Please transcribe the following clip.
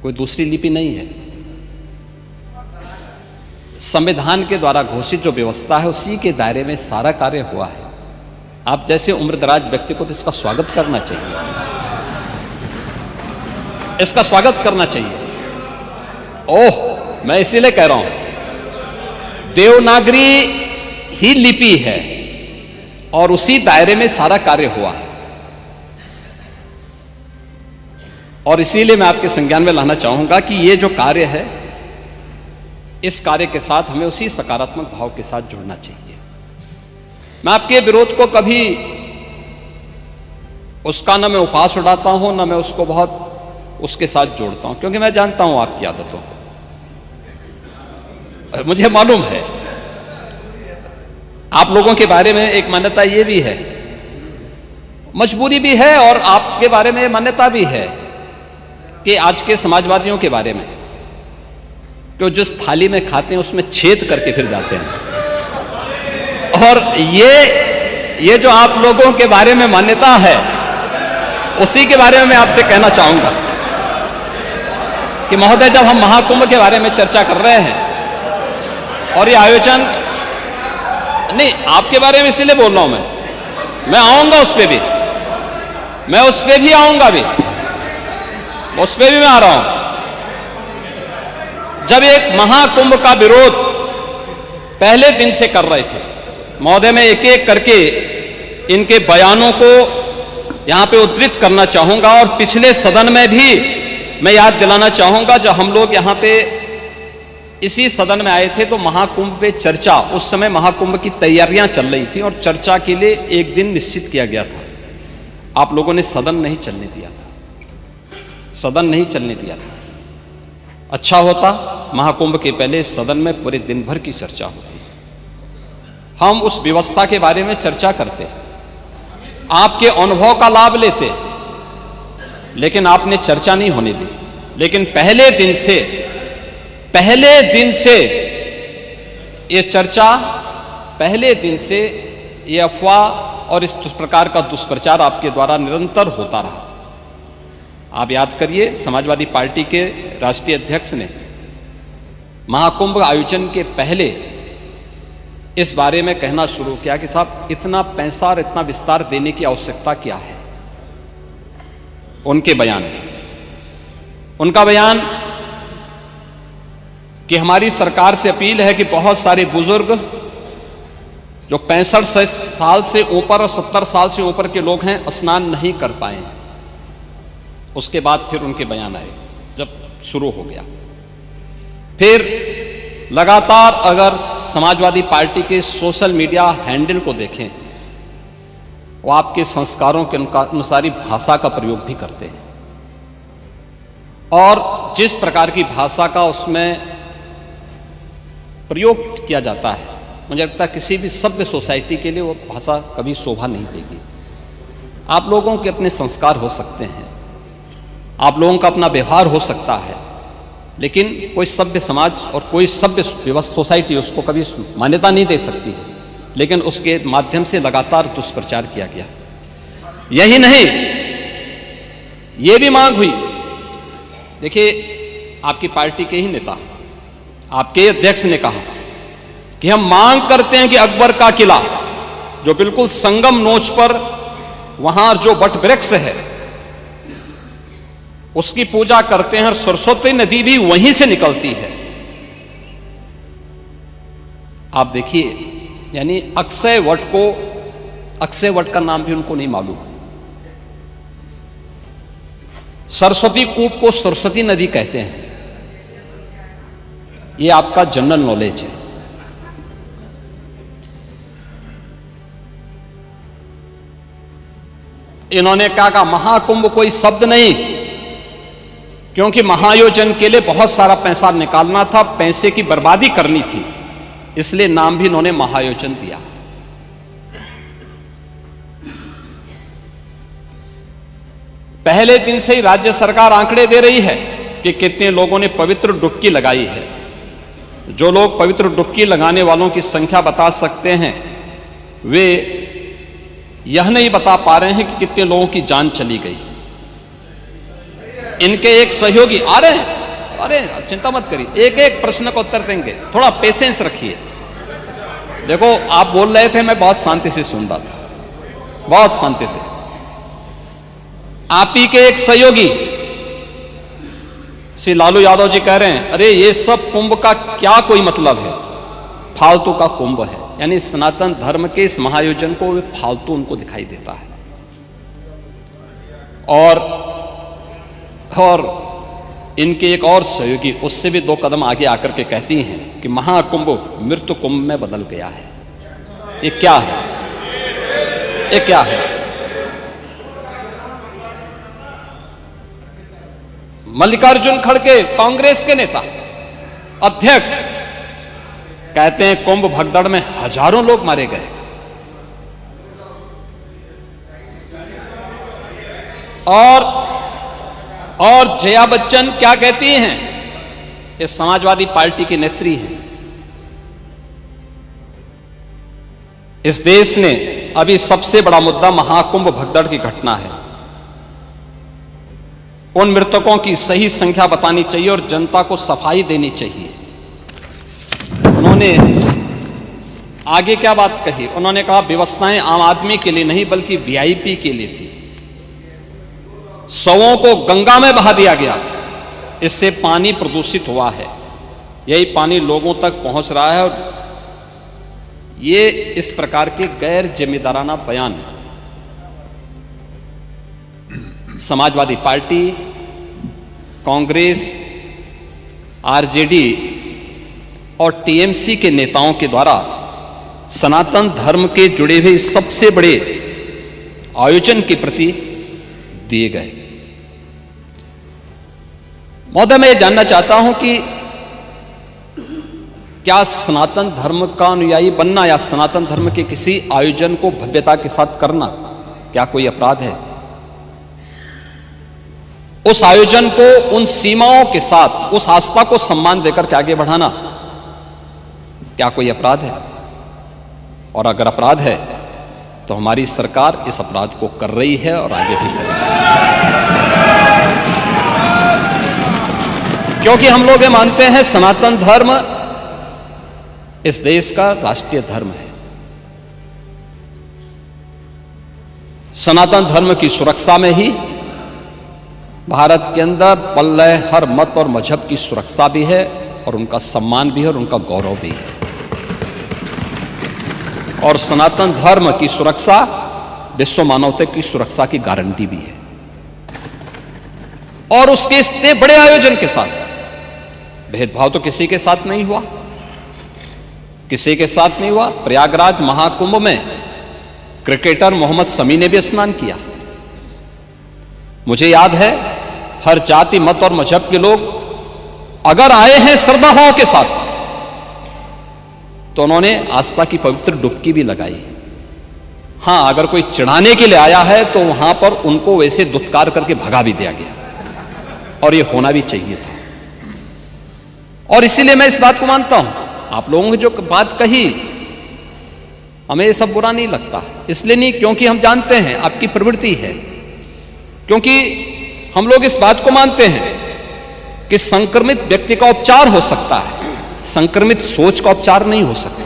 कोई दूसरी लिपि नहीं है। संविधान के द्वारा घोषित जो व्यवस्था है उसी के दायरे में सारा कार्य हुआ है। आप जैसे उम्रदराज व्यक्ति को तो इसका स्वागत करना चाहिए, इसका स्वागत करना चाहिए। ओह, मैं इसीलिए कह रहा हूं, देवनागरी ही लिपि है और उसी दायरे में सारा कार्य हुआ है। और इसीलिए मैं आपके संज्ञान में लाना चाहूंगा कि ये जो कार्य है, इस कार्य के साथ हमें उसी सकारात्मक भाव के साथ जुड़ना चाहिए। मैं आपके विरोध को कभी उसका न मैं उपहास उड़ाता हूं, न मैं उसको बहुत उसके साथ जोड़ता हूं, क्योंकि मैं जानता हूं आपकी आदतों को। मुझे मालूम है आप लोगों के बारे में एक मान्यता ये भी है, मजबूरी भी है, और आपके बारे में मान्यता भी है कि आज के समाजवादियों के बारे में, कि जिस थाली में खाते हैं उसमें छेद करके फिर जाते हैं। और ये जो आप लोगों के बारे में मान्यता है, उसी के बारे में मैं आपसे कहना चाहूंगा कि महोदय, जब हम महाकुंभ के बारे में चर्चा कर रहे हैं और ये आयोजन, नहीं आपके बारे में इसीलिए बोल रहा हूं, मैं आऊंगा उस पे भी, मैं उस पे भी आऊंगा भी, उस पे भी मैं आ रहा हूं। जब एक महाकुंभ का विरोध पहले दिन से कर रहे थे महोदय, मैं एक एक करके इनके बयानों को यहां पे उद्धृत करना चाहूंगा, और पिछले सदन में भी मैं याद दिलाना चाहूंगा, जब हम लोग यहां पे इसी सदन में आए थे तो महाकुंभ पे चर्चा, उस समय महाकुंभ की तैयारियां चल रही थी और चर्चा के लिए एक दिन निश्चित किया गया था। आप लोगों ने सदन नहीं चलने दिया था, सदन नहीं चलने दिया था। अच्छा होता महाकुंभ के पहले सदन में पूरे दिन भर की चर्चा होती, हम उस व्यवस्था के बारे में चर्चा करते, आपके अनुभव का लाभ लेते, लेकिन आपने चर्चा नहीं होने दी। लेकिन पहले दिन से ये चर्चा, पहले दिन से ये अफवाह और इस प्रकार का दुष्प्रचार आपके द्वारा निरंतर होता रहा। आप याद करिए, समाजवादी पार्टी के राष्ट्रीय अध्यक्ष ने महाकुंभ आयोजन के पहले इस बारे में कहना शुरू किया कि साहब, इतना पैसा और इतना विस्तार देने की आवश्यकता क्या है। उनका बयान कि हमारी सरकार से अपील है कि बहुत सारे बुजुर्ग जो 65 साल से ऊपर और 70 साल से ऊपर के लोग हैं, स्नान नहीं कर पाए हैं। उसके बाद फिर उनके बयान आए, जब शुरू हो गया। फिर लगातार अगर समाजवादी पार्टी के सोशल मीडिया हैंडल को देखें, वो आपके संस्कारों के अनुसार ही भाषा का प्रयोग भी करते हैं, और जिस प्रकार की भाषा का उसमें प्रयोग किया जाता है, मुझे लगता है किसी भी सभ्य सोसाइटी के लिए वो भाषा कभी शोभा नहीं देगी। आप लोगों के अपने संस्कार हो सकते हैं, आप लोगों का अपना व्यवहार हो सकता है, लेकिन कोई सभ्य समाज और कोई सभ्य व्यवस्था सोसाइटी उसको कभी मान्यता नहीं दे सकती है। लेकिन उसके माध्यम से लगातार दुष्प्रचार किया गया। यही नहीं, ये भी मांग हुई, देखिए आपकी पार्टी के ही नेता, आपके अध्यक्ष ने कहा कि हम मांग करते हैं कि अकबर का किला, जो बिल्कुल संगम नोच पर वहां जो वट वृक्ष है, उसकी पूजा करते हैं, और सरस्वती नदी भी वहीं से निकलती है। आप देखिए, यानी अक्षय वट का नाम भी उनको नहीं मालूम। सरस्वती कूप को सरस्वती नदी कहते हैं, ये आपका जनरल नॉलेज है। इन्होंने कहा महाकुंभ कोई शब्द नहीं, क्योंकि महायोजन के लिए बहुत सारा पैसा निकालना था, पैसे की बर्बादी करनी थी, इसलिए नाम भी इन्होंने महायोजन दिया। पहले दिन से ही राज्य सरकार आंकड़े दे रही है कि कितने लोगों ने पवित्र डुबकी लगाई है। जो लोग पवित्र डुबकी लगाने वालों की संख्या बता सकते हैं, वे यह नहीं बता पा रहे हैं कि कितने लोगों की जान चली गई। इनके एक सहयोगी आ रहे हैं, अरे चिंता मत करिए, एक एक प्रश्न का उत्तर देंगे, थोड़ा पेशेंस रखिए। देखो आप बोल रहे थे, मैं बहुत शांति से सुन रहा था, बहुत शांति से। आप ही के एक सहयोगी श्री लालू यादव जी कह रहे हैं, अरे ये सब कुंभ का क्या कोई मतलब है, फालतू का कुंभ है। यानी सनातन धर्म के इस महायोजन को फालतू उनको दिखाई देता है। और इनके एक और सहयोगी उससे भी 2 कदम आगे आकर के कहती हैं कि महाकुंभ मृत्यु कुंभ में बदल गया है। ये क्या है, ये क्या है? मल्लिकार्जुन खड़गे कांग्रेस के नेता अध्यक्ष कहते हैं कुंभ भगदड़ में हजारों लोग मारे गए। और जया बच्चन क्या कहती हैं? ये समाजवादी पार्टी की नेत्री हैं। इस देश ने अभी सबसे बड़ा मुद्दा महाकुंभ भगदड़ की घटना है। उन मृतकों की सही संख्या बतानी चाहिए और जनता को सफाई देनी चाहिए। उन्होंने आगे क्या बात कही? उन्होंने कहा व्यवस्थाएं आम आदमी के लिए नहीं बल्कि वीआईपी के लिए थी। शवों को गंगा में बहा दिया गया, इससे पानी प्रदूषित हुआ है। यही पानी लोगों तक पहुंच रहा है और ये इस प्रकार के गैर जिम्मेदाराना बयान समाजवादी पार्टी, कांग्रेस, आरजेडी और टीएमसी के नेताओं के द्वारा सनातन धर्म के जुड़े हुए सबसे बड़े आयोजन के प्रति दिए गए। महोदय, मैं ये जानना चाहता हूं कि क्या सनातन धर्म का अनुयायी बनना या सनातन धर्म के किसी आयोजन को भव्यता के साथ करना क्या कोई अपराध है? उस आयोजन को उन सीमाओं के साथ उस आस्था को सम्मान देकर के आगे बढ़ाना क्या कोई अपराध है? और अगर अपराध है तो हमारी सरकार इस अपराध को कर रही है और आगे भी करेगी, क्योंकि हम लोग ये मानते हैं सनातन धर्म इस देश का राष्ट्रीय धर्म है। सनातन धर्म की सुरक्षा में ही भारत के अंदर पल रहे हर मत और मजहब की सुरक्षा भी है और उनका सम्मान भी है और उनका गौरव भी है। और सनातन धर्म की सुरक्षा विश्व मानवता की सुरक्षा की गारंटी भी है। और उसके इतने बड़े आयोजन के साथ भेदभाव तो किसी के साथ नहीं हुआ, किसी के साथ नहीं हुआ। प्रयागराज महाकुंभ में क्रिकेटर मोहम्मद शमी ने भी स्नान किया। मुझे याद है हर जाति मत और मजहब के लोग अगर आए हैं श्रद्धा भाव के साथ तो उन्होंने आस्था की पवित्र डुबकी भी लगाई। हां, अगर कोई चिढ़ाने के लिए आया है तो वहां पर उनको वैसे दुत्कार करके भगा भी दिया गया और यह होना भी चाहिए था। और इसीलिए मैं इस बात को मानता हूं, आप लोगों ने जो बात कही हमें ये सब बुरा नहीं लगता। इसलिए नहीं क्योंकि हम जानते हैं आपकी प्रवृत्ति है, क्योंकि हम लोग इस बात को मानते हैं कि संक्रमित व्यक्ति का उपचार हो सकता है, संक्रमित सोच का उपचार नहीं हो सकता।